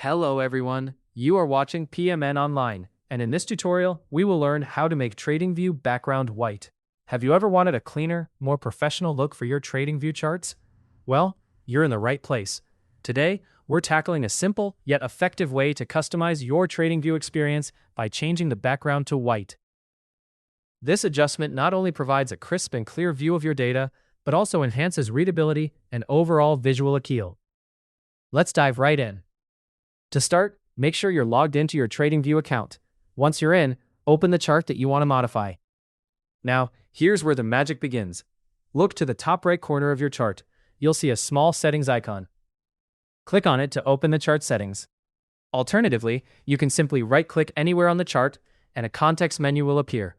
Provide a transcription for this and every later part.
Hello everyone, you are watching PMN Online, and in this tutorial, we will learn how to make TradingView background white. Have you ever wanted a cleaner, more professional look for your TradingView charts? Well, you're in the right place. Today, we're tackling a simple yet effective way to customize your TradingView experience by changing the background to white. This adjustment not only provides a crisp and clear view of your data, but also enhances readability and overall visual appeal. Let's dive right in. To start, make sure you're logged into your TradingView account. Once you're in, open the chart that you want to modify. Now, here's where the magic begins. Look to the top right corner of your chart. You'll see a small settings icon. Click on it to open the chart settings. Alternatively, you can simply right-click anywhere on the chart and a context menu will appear.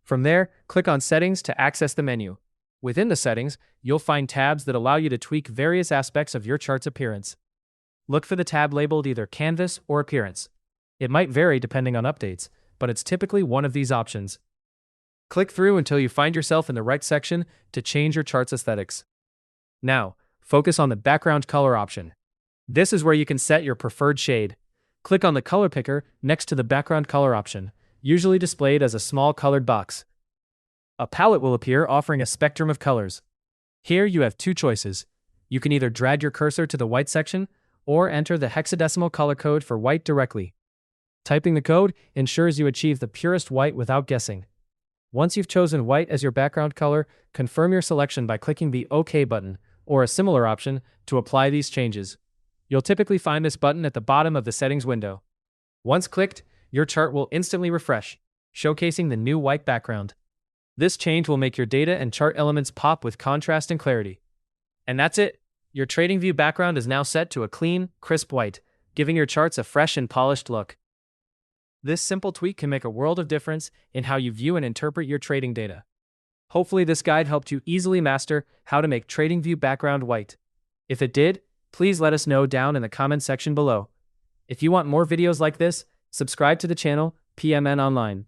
From there, click on Settings to access the menu. Within the settings, you'll find tabs that allow you to tweak various aspects of your chart's appearance. Look for the tab labeled either Canvas or Appearance. It might vary depending on updates, but it's typically one of these options. Click through until you find yourself in the right section to change your chart's aesthetics. Now, focus on the background color option. This is where you can set your preferred shade. Click on the color picker next to the background color option, usually displayed as a small colored box. A palette will appear offering a spectrum of colors. Here you have two choices. You can either drag your cursor to the white section or enter the hexadecimal color code for white directly. Typing the code ensures you achieve the purest white without guessing. Once you've chosen white as your background color, confirm your selection by clicking the OK button or a similar option to apply these changes. You'll typically find this button at the bottom of the settings window. Once clicked, your chart will instantly refresh, showcasing the new white background. This change will make your data and chart elements pop with contrast and clarity. And that's it. Your TradingView background is now set to a clean, crisp white, giving your charts a fresh and polished look. This simple tweak can make a world of difference in how you view and interpret your trading data. Hopefully this guide helped you easily master how to make TradingView background white. If it did, please let us know down in the comment section below. If you want more videos like this, subscribe to the channel PMN Online.